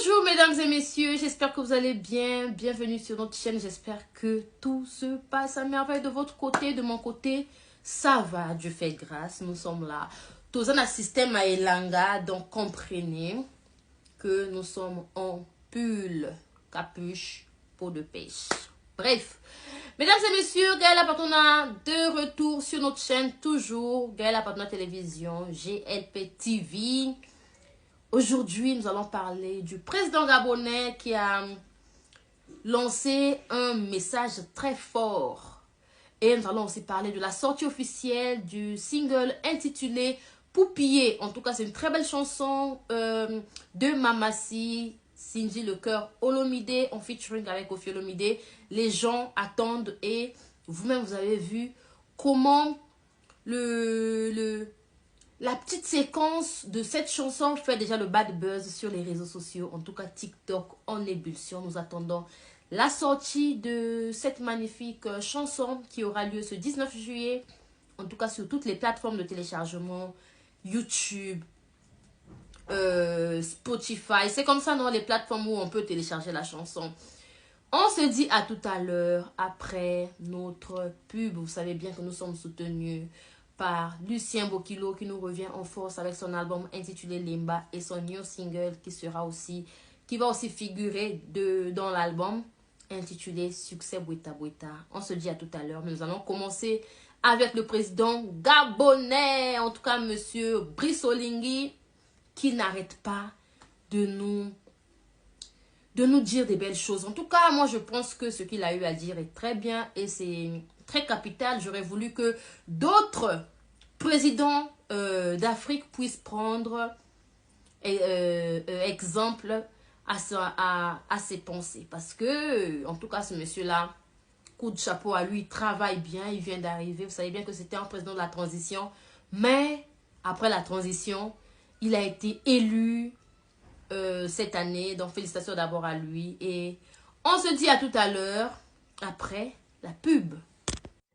Bonjour mesdames et messieurs, j'espère que vous allez bien. Bienvenue sur notre chaîne, j'espère que tout se passe à merveille de votre côté. De mon côté, ça va, Dieu fait grâce, nous sommes là. Tous un système à Elanga, donc comprenez que nous sommes en pull, capuche, peau de pêche. Bref, mesdames et messieurs, Gaëla Patona de retour sur notre chaîne, toujours Gaëla Patona Télévision, GLP TV. Aujourd'hui, nous allons parler du président gabonais qui a lancé un message très fort. Et nous allons aussi parler de la sortie officielle du single intitulé Poupillé. En tout cas, c'est une très belle chanson de Mamassi, Sinji Le Cœur, Olomide, en featuring avec Kofi Olomide. Les gens attendent et vous-même, vous avez vu comment la petite séquence de cette chanson fait déjà le bad buzz sur les réseaux sociaux. En tout cas, TikTok en ébullition. Nous attendons la sortie de cette magnifique chanson qui aura lieu ce 19 juillet. En tout cas, sur toutes les plateformes de téléchargement. YouTube, Spotify. C'est comme ça, non, les plateformes où on peut télécharger la chanson. On se dit à tout à l'heure après notre pub. Vous savez bien que nous sommes soutenus par Lucien Bokilo qui nous revient en force avec son album intitulé Limba et son new single qui va aussi figurer dans l'album intitulé Succès Boueta Boueta. On se dit à tout à l'heure, mais nous allons commencer avec le président gabonais, en tout cas monsieur Brice Oligui, qui n'arrête pas de nous dire des belles choses. En tout cas, moi je pense que ce qu'il a eu à dire est très bien et c'est très capital. J'aurais voulu que d'autres présidents d'Afrique puissent prendre exemple à ses pensées. Parce que, en tout cas, ce monsieur-là, coup de chapeau à lui, il travaille bien, il vient d'arriver. Vous savez bien que c'était un président de la transition. Mais, après la transition, il a été élu cette année. Donc, félicitations d'abord à lui. Et on se dit à tout à l'heure, après la pub.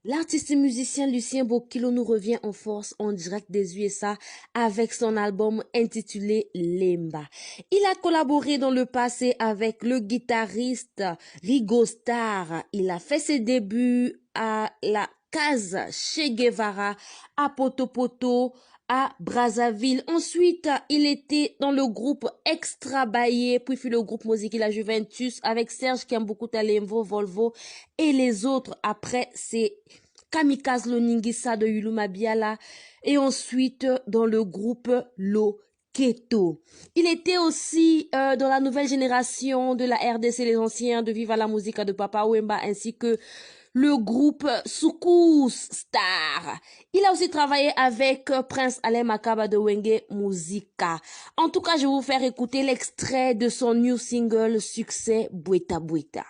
L'artiste et musicien Lucien Bokilo nous revient en force en direct des USA avec son album intitulé Limba. Il a collaboré dans le passé avec le guitariste Rigo Starr. Il a fait ses débuts à la Casa Che Guevara, à Poto Poto, à Brazzaville. Ensuite, il était dans le groupe Extra Baye, puis fut le groupe Musique La Juventus avec Serge Kiambuku Talemvo, Volvo et les autres. Après, c'est Kamikaze Loningisa de Yuluma Biala et ensuite dans le groupe Loketo. Il était aussi dans la nouvelle génération de la RDC, les anciens de Viva la Musica de Papa Wemba ainsi que le groupe Soukous Star. Il a aussi travaillé avec Prince Alain Makaba de Wenge Musica. En tout cas, je vais vous faire écouter l'extrait de son new single Succès Boueta Boueta.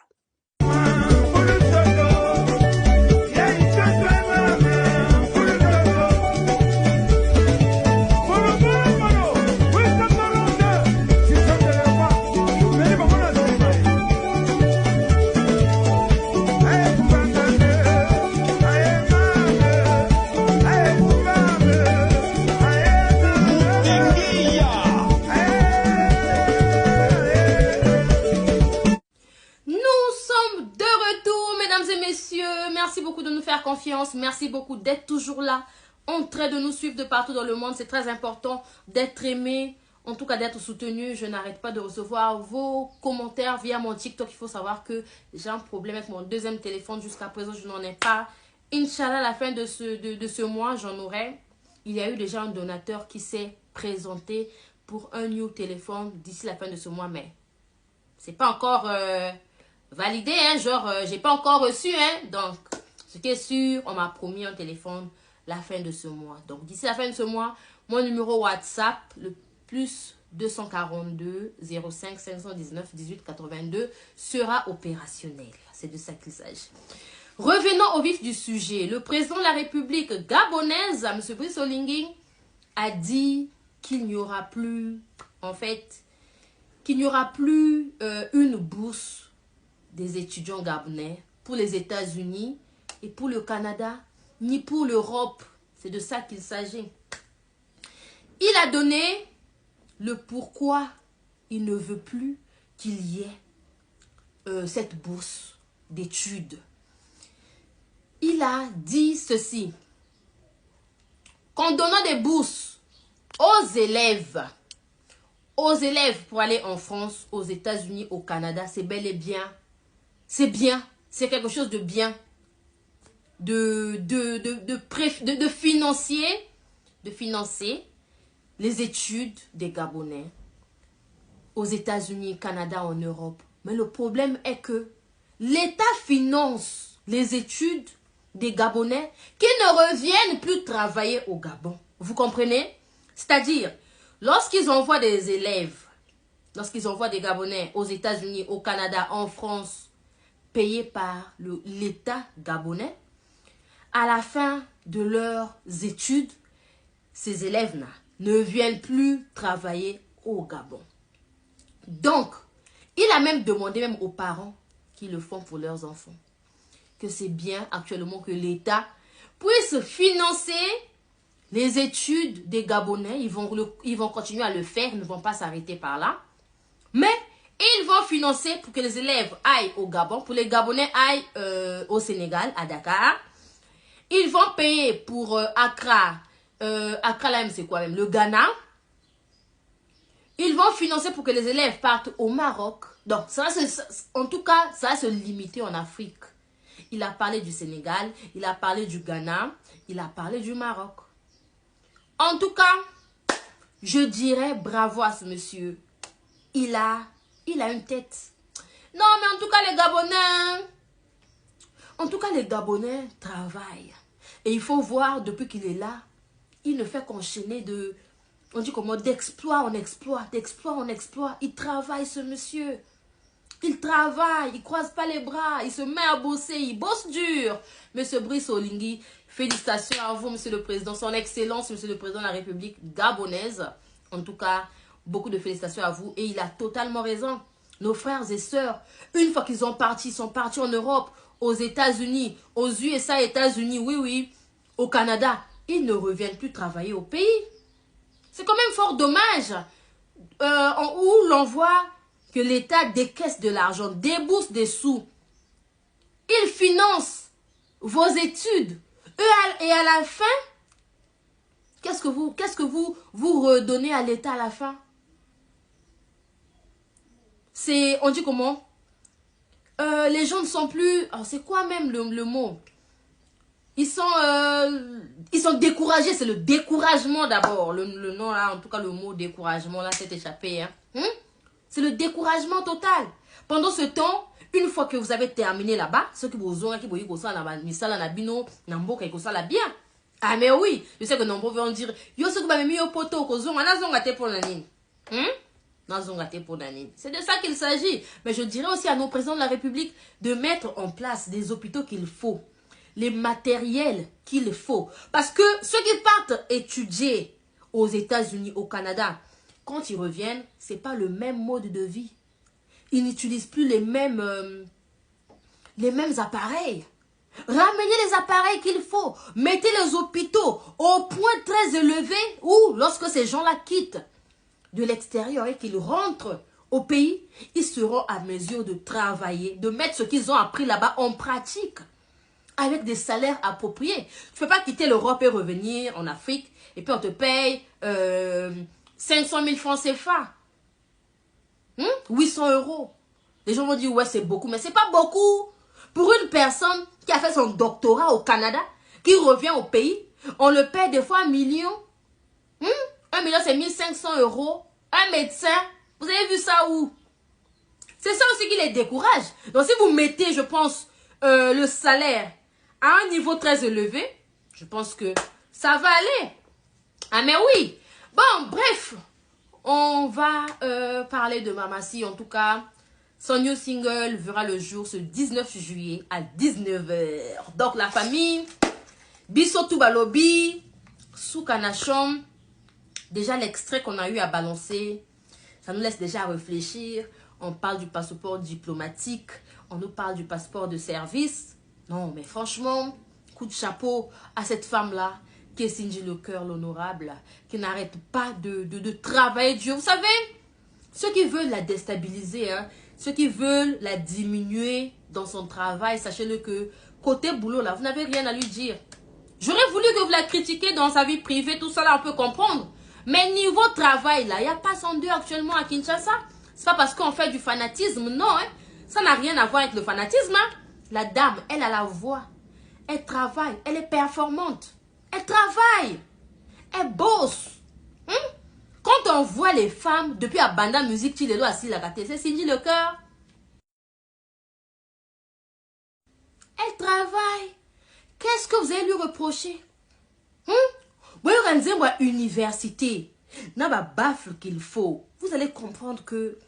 Merci beaucoup de nous faire confiance. Merci beaucoup d'être toujours là. En train de nous suivre de partout dans le monde. C'est très important d'être aimé. En tout cas, d'être soutenu. Je n'arrête pas de recevoir vos commentaires via mon TikTok. Il faut savoir que j'ai un problème avec mon deuxième téléphone. Jusqu'à présent, je n'en ai pas. Inch'Allah, à la fin de ce mois, j'en aurai. Il y a eu déjà un donateur qui s'est présenté pour un new téléphone d'ici la fin de ce mois. Mais c'est pas encore validé, hein, genre j'ai pas encore reçu, hein. Donc ce qui est sûr, on m'a promis un téléphone la fin de ce mois. Donc d'ici la fin de ce mois, mon numéro WhatsApp, le plus 242 05 519 18 82 sera opérationnel. C'est de ça qu'il s'agit. Revenons au vif du sujet. Le président de la République gabonaise, M. Brice Oligui, a dit qu'il n'y aura plus, en fait, qu'il n'y aura plus une bourse des étudiants gabonais pour les États-Unis et pour le Canada, ni pour l'Europe. C'est de ça qu'il s'agit. Il a donné le pourquoi il ne veut plus qu'il y ait cette bourse d'études. Il a dit ceci, qu'en donnant des bourses aux élèves pour aller en France, aux États-Unis, au Canada, c'est bel et bien, c'est bien, c'est quelque chose de bien, de financer les études des Gabonais aux États-Unis, Canada, en Europe. Mais le problème est que l'État finance les études des Gabonais qui ne reviennent plus travailler au Gabon. Vous comprenez? C'est-à-dire, lorsqu'ils envoient des élèves, lorsqu'ils envoient des Gabonais aux États-Unis, au Canada, en France, payés par l'État gabonais, à la fin de leurs études, ces élèves-là ne viennent plus travailler au Gabon. Donc, il a même demandé même aux parents qui le font pour leurs enfants que c'est bien actuellement que l'État puisse financer les études des Gabonais. Ils vont continuer à le faire, ils ne vont pas s'arrêter par là. Mais ils vont financer pour que les élèves aillent au Gabon, pour les Gabonais aillent au Sénégal, à Dakar. Ils vont payer pour Accra. Accra là même c'est quoi même? Le Ghana. Ils vont financer pour que les élèves partent au Maroc. Donc, en tout cas, ça va se limiter en Afrique. Il a parlé du Sénégal, il a parlé du Ghana, il a parlé du Maroc. En tout cas, je dirais bravo à ce monsieur. Il a une tête. Non, mais en tout cas, les Gabonais travaillent. Et il faut voir, depuis qu'il est là, il ne fait qu'enchaîner on dit comment, d'exploit en exploit, d'exploit en exploit. Il travaille, ce monsieur. Il travaille, il croise pas les bras, il se met à bosser, il bosse dur. Monsieur Brice Oligui, félicitations à vous, monsieur le président, son excellence, monsieur le président de la République gabonaise. En tout cas, beaucoup de félicitations à vous. Et il a totalement raison. Nos frères et sœurs, une fois qu'ils ils sont partis en Europe, aux États-Unis, aux USA, États-Unis, oui, au Canada, ils ne reviennent plus travailler au pays. C'est quand même fort dommage où l'on voit que l'État décaisse de l'argent, débourse des sous. Il finance vos études. Et à la fin, qu'est-ce que vous redonnez à l'État à la fin? On dit comment? Les gens ne sont plus... Alors c'est quoi même le mot? Ils sont découragés. C'est le découragement d'abord. Le nom là, en tout cas le mot découragement là, s'est échappé. Hein? C'est le découragement total. Pendant ce temps, une fois que vous avez terminé là-bas, ceux qui vous ont bien. Ah mais oui, je sais que nombreux vont dire, yo ce que m'a mis au poteau, c'est de ça qu'il s'agit. Mais je dirais aussi à nos présidents de la République de mettre en place des hôpitaux qu'il faut, les matériels qu'il faut. Parce que ceux qui partent étudier aux États-Unis, au Canada, quand ils reviennent, ce n'est pas le même mode de vie. Ils n'utilisent plus les mêmes appareils. Ramenez les appareils qu'il faut. Mettez les hôpitaux au point très élevé où, lorsque ces gens-là quittent de l'extérieur et qu'ils rentrent au pays, ils seront à mesure de travailler, de mettre ce qu'ils ont appris là-bas en pratique, avec des salaires appropriés. Tu ne peux pas quitter l'Europe et revenir en Afrique, et puis on te paye 500 000 francs CFA. 800 €. Les gens vont dire, ouais, c'est beaucoup, mais c'est pas beaucoup. Pour une personne qui a fait son doctorat au Canada, qui revient au pays, on le paie des fois 1 million. 1 million, c'est 1500 €. Un médecin, vous avez vu ça où? C'est ça aussi qui les décourage. Donc, si vous mettez, je pense, le salaire à un niveau très élevé, je pense que ça va aller. Ah, mais oui. Bon, bref, on va parler de Mamassi. En tout cas, son new single verra le jour ce 19 juillet à 19 h. Donc, la famille, Biso Toubalobi, Soukanachom. Déjà, l'extrait qu'on a eu à balancer, ça nous laisse déjà réfléchir. On parle du passeport diplomatique, on nous parle du passeport de service. Non, mais franchement, coup de chapeau à cette femme-là, qui est Cindy le cœur, l'honorable, qui n'arrête pas de travailler dur. Vous savez, Ceux qui veulent la déstabiliser, hein, ceux qui veulent la diminuer dans son travail, sachez-le que côté boulot, là, vous n'avez rien à lui dire. J'aurais voulu que vous la critiquiez dans sa vie privée, tout ça, là, on peut comprendre. Mais niveau travail, là, il n'y a pas 102 actuellement à Kinshasa. C'est pas parce qu'on fait du fanatisme, non. Hein. Ça n'a rien à voir avec le fanatisme. Hein. La dame, elle a la voix. Elle travaille, elle est performante. Elle travaille. Elle bosse. Hein? Quand on voit les femmes, depuis à Banda Musique, Chilelo assis la gâté, c'est Cindy le cœur. Elle travaille. Qu'est-ce que vous allez lui reprocher? Vous organisez moi université. N'a pas baffle qu'il faut. Vous allez comprendre que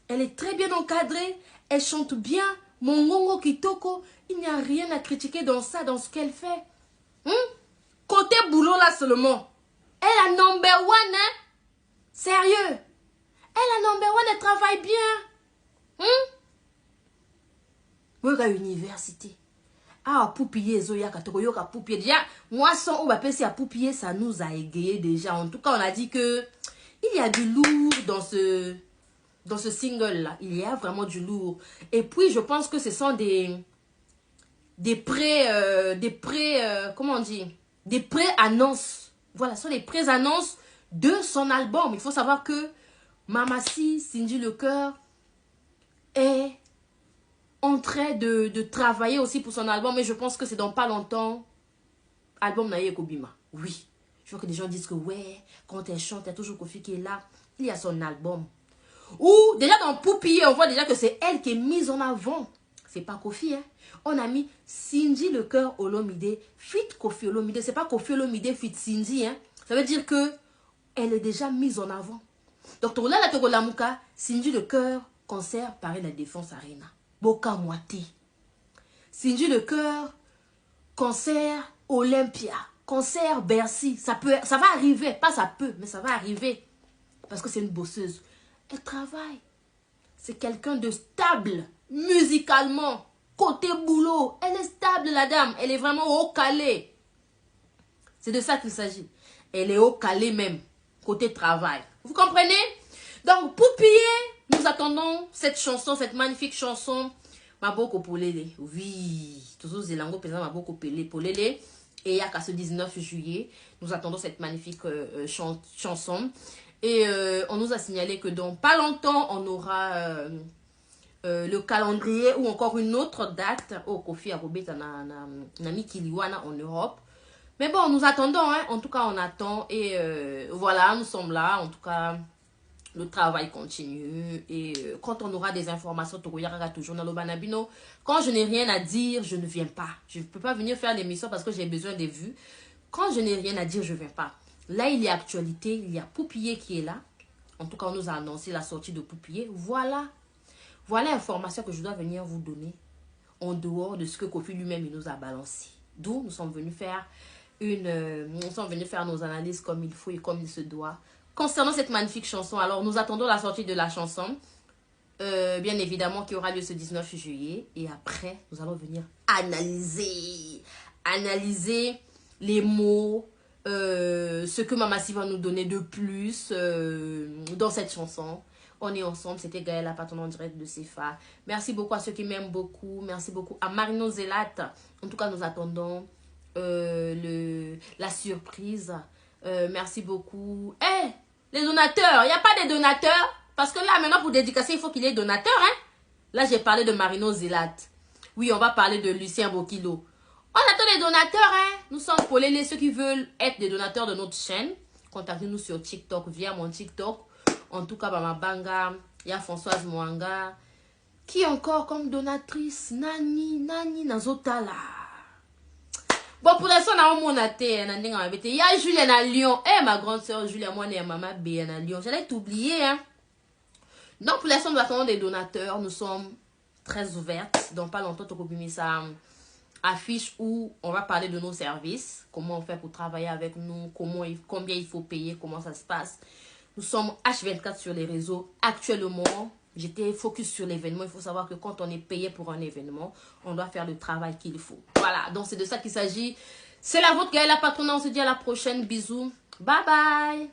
elle est très bien encadrée. Elle chante bien. Mongongo Kitoko. Il n'y a rien à critiquer dans ça, dans ce qu'elle fait. Côté boulot là seulement. Elle a number one, hein? Sérieux. Elle a number one, elle travaille bien. Vous à université. Ah, poupiller, Zoya, Katokoyoka, poupiller. Déjà, moi, sans ou à poupiller, ça nous a égayé déjà. En tout cas, on a dit que il y a du lourd dans ce single-là. Il y a vraiment du lourd. Et puis, je pense que ce sont comment on dit? Des pré-annonces. Voilà, ce sont des pré-annonces de son album. Il faut savoir que Mamassi, Cindy le cœur, est en train de travailler aussi pour son album, mais je pense que c'est dans pas longtemps. Album Naye Kobima. Oui. Je vois que des gens disent que ouais, quand elle chante, il y a toujours Kofi qui est là. Il y a son album. Ou déjà dans Poupille, on voit déjà que c'est elle qui est mise en avant. C'est pas Kofi, hein. On a mis Cindy le cœur Olomide, fit Kofi Olomide. C'est pas Kofi Olomide, fit Cindy, hein. Ça veut dire que elle est déjà mise en avant. Donc, là, la Togolamuka, Cindy le cœur, concert, Paris La Défense Arena. Boka Moiti. Cindy le cœur, concert Olympia, concert Bercy. Ça va arriver, pas ça peut, mais ça va arriver. Parce que c'est une bosseuse. Elle travaille. C'est quelqu'un de stable, musicalement, côté boulot. Elle est stable, la dame. Elle est vraiment au calé. C'est de ça qu'il s'agit. Elle est au calé même, côté travail. Vous comprenez? Donc, Poupillé, nous attendons cette chanson, cette magnifique chanson. Maboko Polele. Oui. Toujours Zélango présent Maboko Polele. Et il y a qu'à ce 19 juillet, nous attendons cette magnifique chanson. Et on nous a signalé que dans pas longtemps, on aura le calendrier ou encore une autre date. Oh, Kofi Arobet, Nami Kiliwana en Europe. Mais bon, nous attendons. Hein. En tout cas, on attend. Et voilà, nous sommes là. En tout cas, le travail continue. Et quand on aura des informations, toujours dans le Banabino. Quand je n'ai rien à dire, je ne viens pas. Je ne peux pas venir faire l'émission parce que j'ai besoin des vues. Quand je n'ai rien à dire, je ne viens pas. Là, il y a actualité. Il y a Poupillé qui est là. En tout cas, on nous a annoncé la sortie de Poupillé. Voilà. Voilà l'information que je dois venir vous donner. En dehors de ce que Kofi lui-même nous a balancé. D'où nous sommes venus faire nos analyses comme il faut et comme il se doit. Concernant cette magnifique chanson, alors nous attendons la sortie de la chanson. Bien évidemment qui aura lieu ce 19 juillet. Et après, nous allons venir analyser les mots, ce que Mamassi va nous donner de plus dans cette chanson. On est ensemble, c'était Gaëla, patron en direct de CFA. Merci beaucoup à ceux qui m'aiment beaucoup. Merci beaucoup à Marino Zelat. En tout cas, nous attendons la surprise. Merci beaucoup. Hey, les donateurs, il n'y a pas de donateurs. Parce que là, maintenant, pour dédicacer, il faut qu'il y ait donateurs. Hein? Là, j'ai parlé de Marino Zelat. Oui, on va parler de Lucien Bokilo. On attend les donateurs. Hein? Nous sommes pour ceux qui veulent être des donateurs de notre chaîne. Contactez-nous sur TikTok, via mon TikTok. En tout cas, Mama Banga, il y a Françoise Mwanga. Qui encore comme donatrice? Nani, Nazotala. Bon, pour l'instant, on a un monaté. Il y a Julien à Lyon. Eh, ma grande soeur Julien, moi, et maman B à Lyon. J'allais t'oublier, hein. Donc, pour l'instant, nous attendons des donateurs. Nous sommes très ouvertes. Dans pas longtemps, tu mis ça affiche où on va parler de nos services. Comment on fait pour travailler avec nous. Combien il faut payer. Comment ça se passe. Nous sommes H24 sur les réseaux actuellement. J'étais focus sur l'événement. Il faut savoir que quand on est payé pour un événement, on doit faire le travail qu'il faut. Voilà, donc c'est de ça qu'il s'agit. C'est la vôtre Gaëla Patrona. On se dit à la prochaine. Bisous. Bye bye.